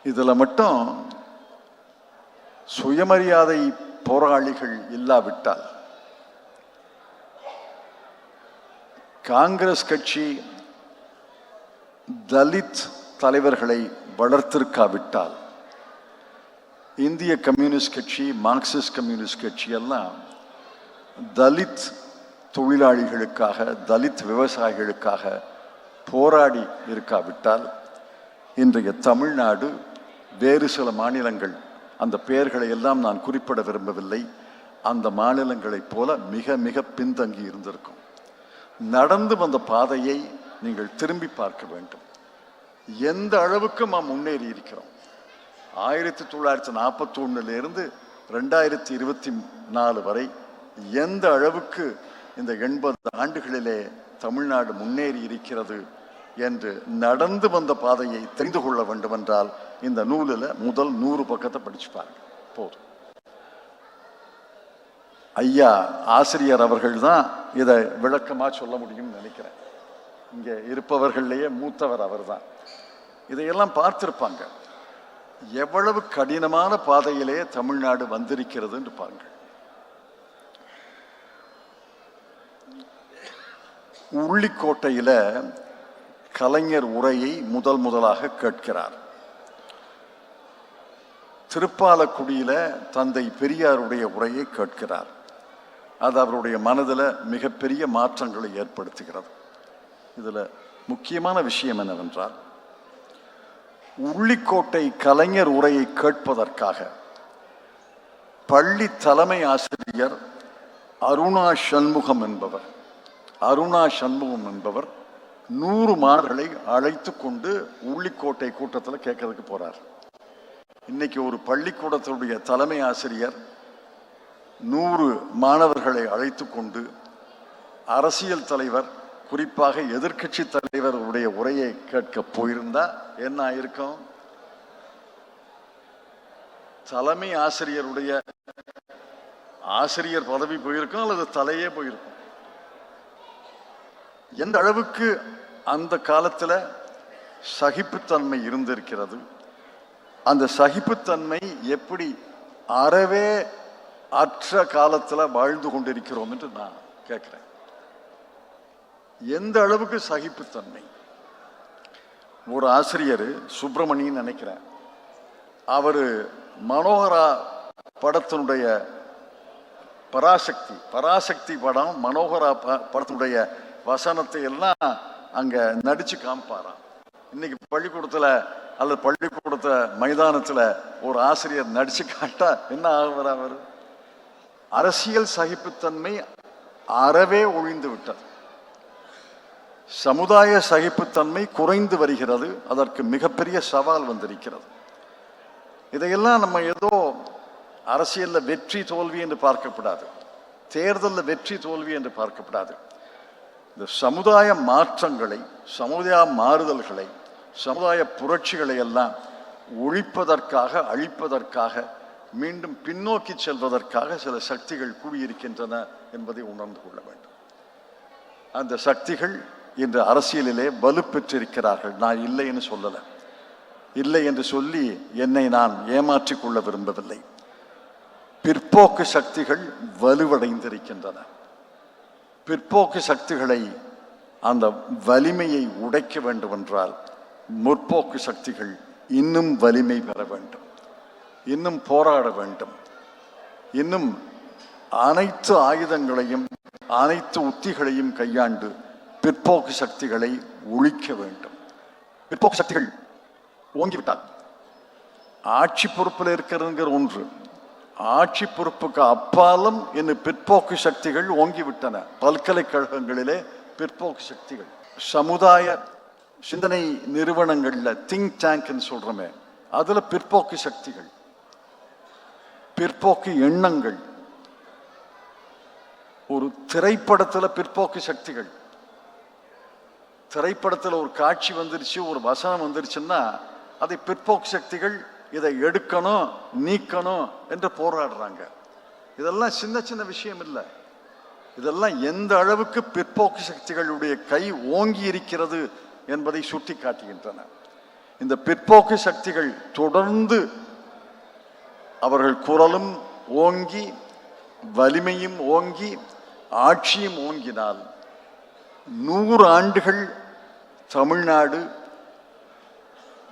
இதில் மட்டும் சுயமரியாதை போராளிகள் இல்லாவிட்டால் காங்கிரஸ் கட்சி தலித் தலைவர்களை வளர்த்திருக்காவிட்டால் இந்திய கம்யூனிஸ்ட் கட்சி, மார்க்சிஸ்ட் கம்யூனிஸ்ட் கட்சி எல்லாம் தலித் தொழிலாளிகளுக்காக, தலித் விவசாயிகளுக்காக போராடி இருக்காவிட்டால் இன்றைய தமிழ்நாடு, வேறு சில மாநிலங்கள், அந்த பெயர்களை எல்லாம் நான் குறிப்பிட விரும்பவில்லை, அந்த மாநிலங்களைப் போல மிக மிக பின்தங்கி இருந்திருக்கும். நடந்து வந்த பாதையை நீங்கள் திரும்பி பார்க்க வேண்டும். எந்த அளவுக்கு நாம் முன்னேறி இருக்கிறோம். 1941 2024 வரை எந்த அளவுக்கு இந்த 80 ஆண்டுகளிலே தமிழ்நாடு முன்னேறி இருக்கிறது என்று நடந்து வந்த பாதையை தெரிந்து கொள்ள வேண்டும் என்றால் இந்த நூலில் முதல் 100 பக்கத்தை படிச்சு பாருங்க போதும். ஐயா ஆசிரியர் அவர்கள் தான் இதை விளக்கமாக சொல்ல முடியும்னு நினைக்கிறேன். இங்கே இருப்பவர்கள்லேயே மூத்தவர் அவர் தான். இதையெல்லாம் பார்த்திருப்பாங்க. எவ்வளவு கடினமான பாதையிலே தமிழ்நாடு வந்திருக்கிறது என்று பாருங்கள். உள்ளிக்கோட்டையில கலைஞர் உரையை முதலாக கேட்கிறார். திருப்பாலக்குடியில தந்தை பெரியாருடைய உரையை கேட்கிறார். அது அவருடைய மனதில் மிகப்பெரிய மாற்றங்களை ஏற்படுத்துகிறது. இதில் முக்கியமான விஷயம் என்னவென்றால், உள்ளிக்கோட்டை கலைஞர் உரையை கேட்பதற்காக பள்ளி தலைமை ஆசிரியர் அருணா சண்முகம் என்பவர் 100 மாணவர்களை அழைத்து கொண்டு உள்ளிக்கோட்டை கூட்டத்தில் கேட்கறதுக்கு போறார். இன்னைக்கு ஒரு பள்ளிக்கூடத்தினுடைய தலைமை ஆசிரியர் 100 மாணவர்களை அழைத்து கொண்டு அரசியல் தலைவர், குறிப்பாக எதிர்கட்சி தலைவருடைய உரையை கேட்க போயிருந்தா என்ன ஆயிருக்கும்? தலைமை ஆசிரியருடைய ஆசிரியர் பதவி போயிருக்கும், அல்லது தலையே போயிருக்கும். எந்த அளவுக்கு அந்த காலத்தில் சகிப்புத்தன்மை இருந்திருக்கிறது, அந்த சகிப்புத்தன்மை எப்படி அறவே அற்ற காலத்தில் வாழ்ந்து கொண்டிருக்கிறோம் என்று நான் கேட்கிறேன். எந்த அளவுக்கு சகிப்புத்தன்மை. ஒரு ஆசிரியர் சுப்பிரமணியன் நினைக்கிறேன், அவர் மனோகரா படத்தினுடைய பராசக்தி படம் மனோகரா படத்தினுடைய வசனத்தை எல்லாம் அங்க நடிச்சு காமிப்பாராம். இன்னைக்கு பள்ளிக்கூடத்துல அல்லது பள்ளிக்கூடத்த மைதானத்துல ஒரு ஆசிரியர் நடிச்சு காட்டா என்ன ஆகுவார்? அவர் அரசியல் சகிப்புத்தன்மை அறவே ஒழிந்து விட்டது. சமுதாய சகிப்புத்தன்மை குறைந்து வருகிறது. அதற்கு மிகப்பெரிய சவால் வந்திருக்கிறது. இதையெல்லாம் நம்ம ஏதோ அரசியல்ல வெற்றி தோல்வி என்று பார்க்கப்படாது, தேர்தலில் வெற்றி தோல்வி என்று பார்க்கப்படாது. இந்த சமுதாய மாற்றங்களை, சமுதாய மாறுதல்களை, சமுதாய புரட்சிகளை எல்லாம் ஒழிப்பதற்காக, அழிப்பதற்காக, மீண்டும் பின்னோக்கி செல்வதற்காக சில சக்திகள் கூடியிருக்கின்றன என்பதை உணர்ந்து கொள்ள வேண்டும். அந்த சக்திகள் இன்று அரசியலிலே வலுப்பெற்றிருக்கிறார்கள். நான் இல்லை என்று சொல்லலை, இல்லை என்று சொல்லி என்னை நான் ஏமாற்றிக் கொள்ள விரும்பவில்லை. பிற்போக்கு சக்திகள் வலுவடைந்திருக்கின்றன. பிற்போக்கு சக்திகளை, அந்த வலிமையை உடைக்க வேண்டும் என்றால் முற்போக்கு சக்திகள் இன்னும் வலிமை பெற வேண்டும், இன்னும் போராட வேண்டும், இன்னும் அனைத்து ஆயுதங்களையும் அனைத்து உத்திகளையும் கையாண்டு பிற்போக்கு சக்திகளை ஒழிக்க வேண்டும். பிற்போக்கு சக்திகள் ஓங்கிவிட்டால் ஆட்சி பொறுப்பில் இருக்கிறதுங்கிற ஒன்று, ஆட்சி பொறுப்புக்கு அப்பாலும் இன்னும் பிற்போக்கு சக்திகள் ஓங்கிவிட்டன. பல்கலைக்கழகங்களிலே பிற்போக்கு சக்திகள், சமுதாய சிந்தனை நிறுவனங்கள்ல திங்க் டேங்க்னு சொல்றோமே, அதுல பிற்போக்கு சக்திகள், பிற்போக்கு எண்ணங்கள். ஒரு திரைப்படத்துல பிற்போக்கு சக்திகள், திரைப்படத்தில் ஒரு காட்சி வந்துருச்சு, ஒரு வசனம் வந்துருச்சுன்னா அதை பிற்போக்கு சக்திகள் இதை எடுக்கணும், நீக்கணும் என்று போராடுறாங்க. இதெல்லாம் சின்ன சின்ன விஷயம் இல்லை. இதெல்லாம் எந்த அளவுக்கு பிற்போக்கு சக்திகளுடைய கை ஓங்கி இருக்கிறது என்பதை சுட்டி காட்டுகின்றன. இந்த பிற்போக்கு சக்திகள் தொடர்ந்து அவர்கள் குரலும் ஓங்கி வலிமையும் ஓங்கி ஆட்சியும் ஓங்கினால் 100 ஆண்டுகள் தமிழ்நாடு,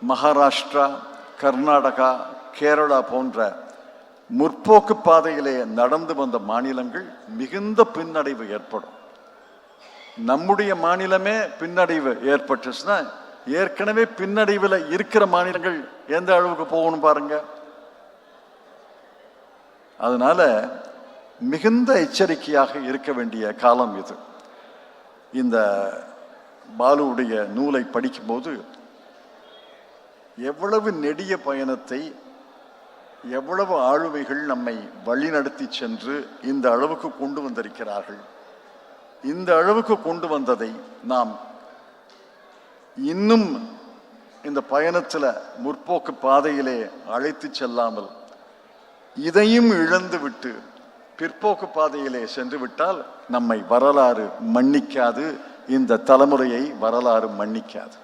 மகாராஷ்டிரா, கர்நாடகா, கேரளா போன்ற முற்போக்கு பாதையிலே நடந்து வந்த மாநிலங்கள் மிகுந்த பின்னடைவு ஏற்படும். நம்முடைய மாநிலமே பின்னடைவு ஏற்பட்டுச்சுன்னா ஏற்கனவே பின்னடைவில் இருக்கிற மாநிலங்கள் எந்த அளவுக்கு போகணும் பாருங்க. அதனால மிகுந்த எச்சரிக்கையாக இருக்க வேண்டிய காலம் இது. இந்த பாலுவுடைய நூலை படிக்கும்போது எவ்வளவு நெடிய பயணத்தை, எவ்வளவு ஆளுமைகள் நம்மை வழிநடத்தி சென்று இந்த அளவுக்கு கொண்டு வந்திருக்கிறார்கள். இந்த அளவுக்கு கொண்டு வந்ததை நாம் இன்னும் இந்த பயணத்தில் முற்போக்கு பாதையிலே அழைத்து செல்லாமல் இதையும் இழந்து விட்டு பிற்போக்கு பாதையிலே சென்று விட்டால் நம்மை வரலாறு மன்னிக்காது, இந்த தலைமுறையை வரலாறு மன்னிக்காது.